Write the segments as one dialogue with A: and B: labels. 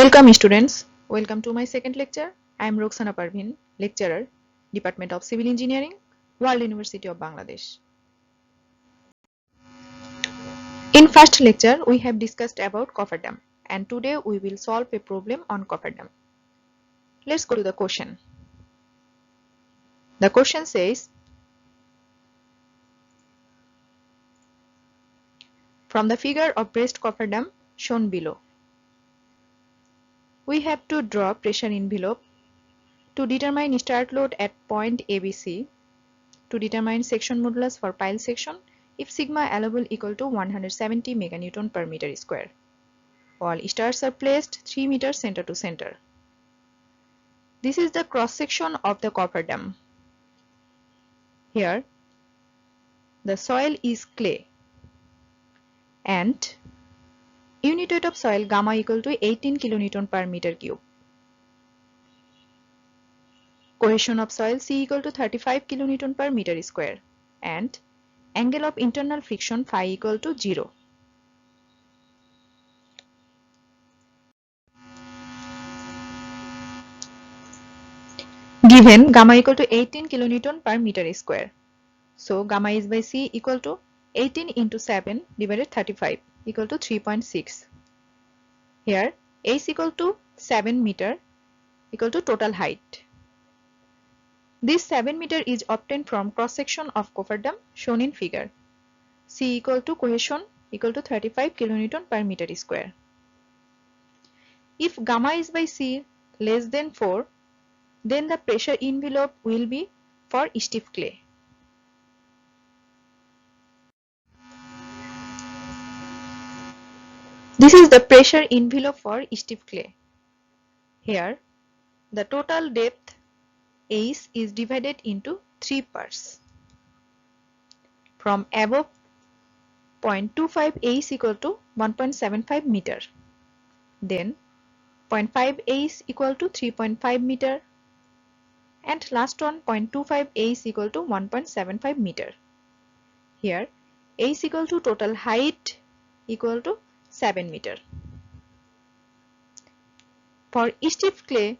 A: Welcome students. Welcome to my second lecture. I am Roxana Parveen, lecturer, Department of Civil Engineering, World University of Bangladesh. In first lecture, we have discussed about cofferdam, and today we will solve a problem on cofferdam. Let's go to the question. The question says, from the figure of braced cofferdam shown below, we have to draw pressure envelope to determine start load at point ABC, to determine section modulus for pile section if sigma allowable equal to 170 meganewton per meter square. All stars are placed 3 meters center to center. This is the cross section of the cofferdam. Here the soil is clay and unit weight of soil gamma equal to 18 kilonewton per meter cube. Cohesion of soil C equal to 35 kilonewton per meter square and angle of internal friction phi equal to 0. Given gamma equal to 18 kilonewton per meter square. So gamma is by C equal to 18 into 7 divided 35 equal to 3.6. Here H equal to 7 meter equal to total height. This 7 meter is obtained from cross section of cofferdam shown in figure. C equal to cohesion equal to 35 kilonewton per meter square. If gamma is by C less than 4, then the pressure envelope will be for stiff clay. This is the pressure envelope for stiff clay. Here the total depth H is divided into 3 parts. From above 0.25 H equal to 1.75 meter. Then 0.5 H equal to 3.5 meter. And last one 0.25 H equal to 1.75 meter. Here H equal to total height equal to 7 meter. For stiff clay,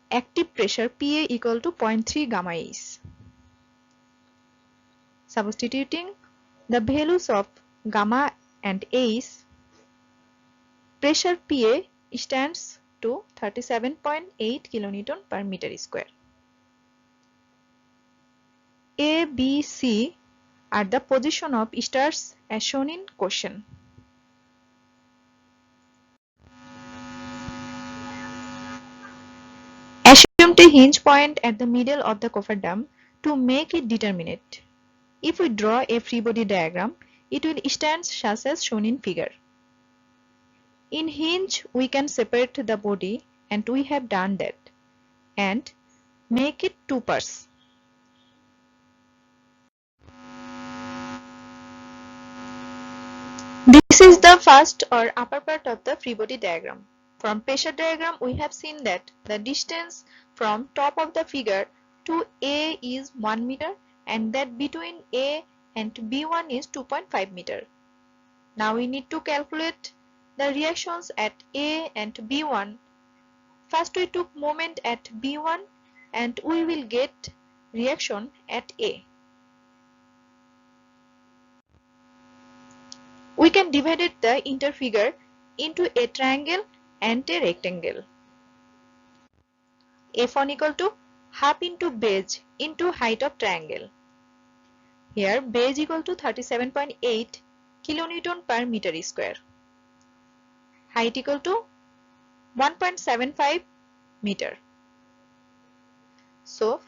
A: active pressure PA equal to 0.3 gamma H. Substituting the values of gamma and H, pressure PA stands to 37.8 kilonewton per meter square. A, B, C are the position of stars as shown in question. Assume a hinge point at the middle of the cofferdam to make it determinate. If we draw a free body diagram, it will stand such as shown in figure. In hinge, we can separate the body, and we have done that, and make it 2 parts. This is the first or upper part of the free body diagram. From pressure diagram, we have seen that the distance from top of the figure to A is 1 meter and that between A and B1 is 2.5 meter. Now we need to calculate the reactions at A and B1. First we took moment at B1 and we will get reaction at A. We can divide the interfigure into a triangle and a rectangle. F1 equal to half into base into height of triangle. Here base equal to 37.8 kilonewton per meter square. Height equal to 1.75 meter. So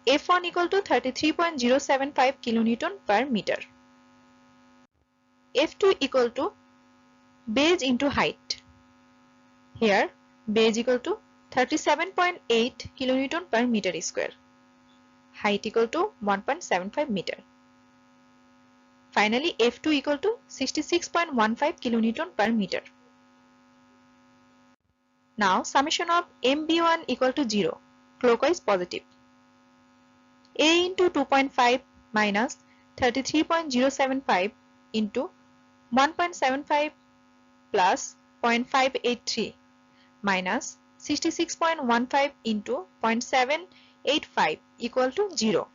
A: F1 equal to 33.075 kilonewton per meter. F2 equal to base into height. Here base equal to 37.8 kilonewton per meter square. Height equal to 1.75 meter. Finally F2 equal to 66.15 kilonewton per meter. Now summation of MB1 equal to 0, clockwise positive. A into 2.5 minus 33.075 into 1.75 plus 0.583 minus 66.15 into 0.785 equal to 0.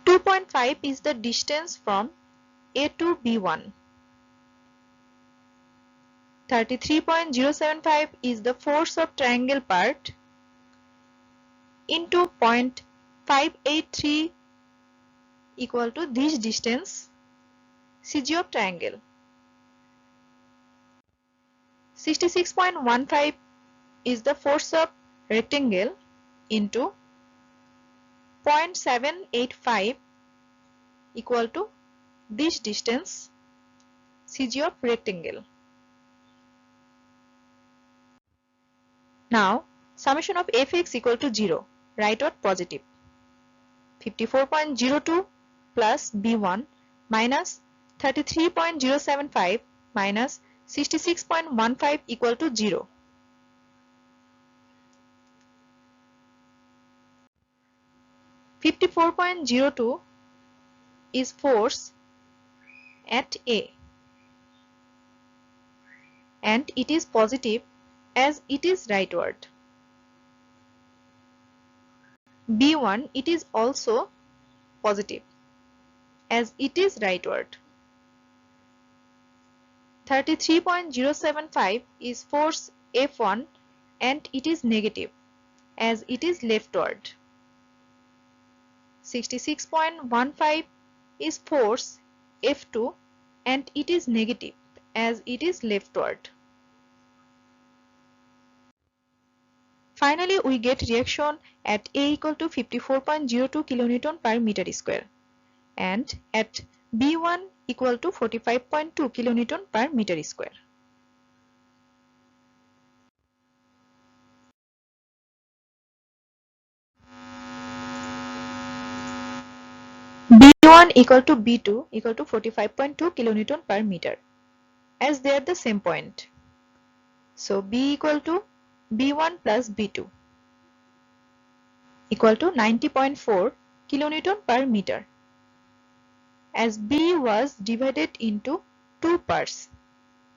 A: 2.5 is the distance from A to B1. 33.075 is the force of triangle part into 0.583 equal to this distance CG of triangle. 66.15 is the force of rectangle into 0.785 equal to this distance CG of rectangle. Now summation of fx equal to 0, write out positive. 54.02 plus b1 minus 33.075 minus 66.15 equal to 0. .02 is force at A and it is positive as it is rightward. B1 it is also positive as it is rightward. 33.075 is force F1 and it is negative as it is leftward. 66.15 is force F2 and it is negative as it is leftward. Finally, we get reaction at A equal to 54.02 kN per meter square and at B1 equal to 45.2 kN per meter square. B1 equal to B2 equal to 45.2 kN per meter as they are the same point. So B equal to B1 plus B2 equal to 90.4 kN per meter as B was divided into two parts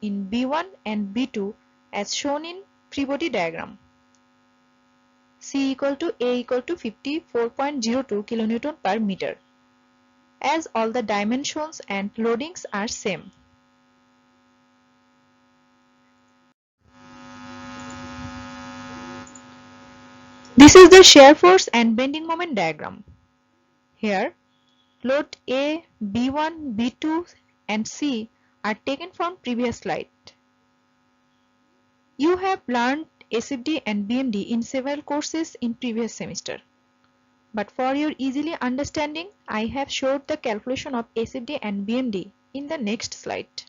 A: in B1 and B2 as shown in free body diagram. C equal to A equal to 54.02 kN per meter as all the dimensions and loadings are same. This is the shear force and bending moment diagram. Here, load A, B1, B2 and C are taken from previous slide. You have learned SFD and BMD in several courses in previous semester. But for your easily understanding, I have showed the calculation of SFD and BMD in the next slide.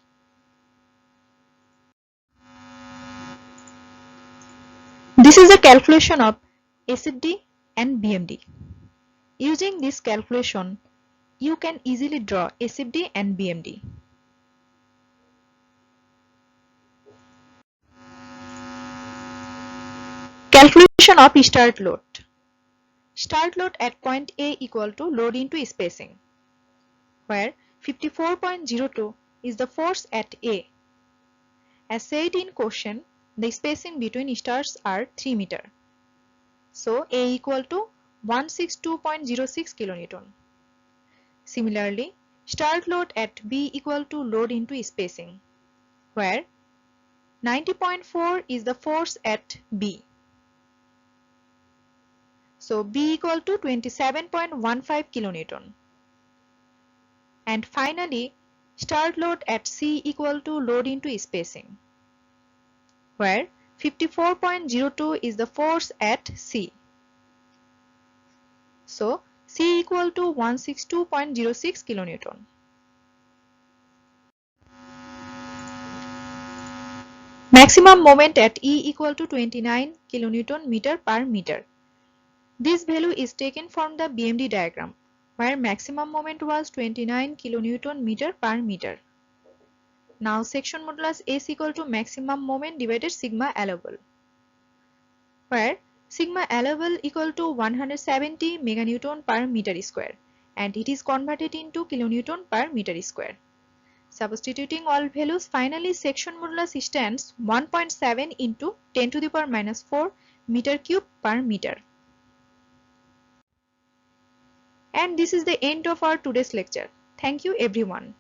A: This is the calculation of SFD and BMD. Using this calculation, you can easily draw SFD and BMD. Calculation of start load. Start load at point A equal to load into spacing, where 54.02 is the force at A. As said in question, the spacing between stars are 3 meter. So A equal to 162.06 kN. Similarly, start load at B equal to load into spacing, where 90.4 is the force at B. So B equal to 27.15 kN. And finally, start load at C equal to load into spacing, where 54.02 is the force at C. So C equal to 162.06 kN. Maximum moment at E equal to 29 kN meter per meter. This value is taken from the BMD diagram, where maximum moment was 29 kN meter per meter. Now section modulus S equal to maximum moment divided sigma allowable, where sigma allowable equal to 170 meganewton per meter square and it is converted into kilonewton per meter square. Substituting all values, finally section modulus stands 1.7 into 10 to the power minus 4 meter cube per meter. And this is the end of our today's lecture. Thank you everyone.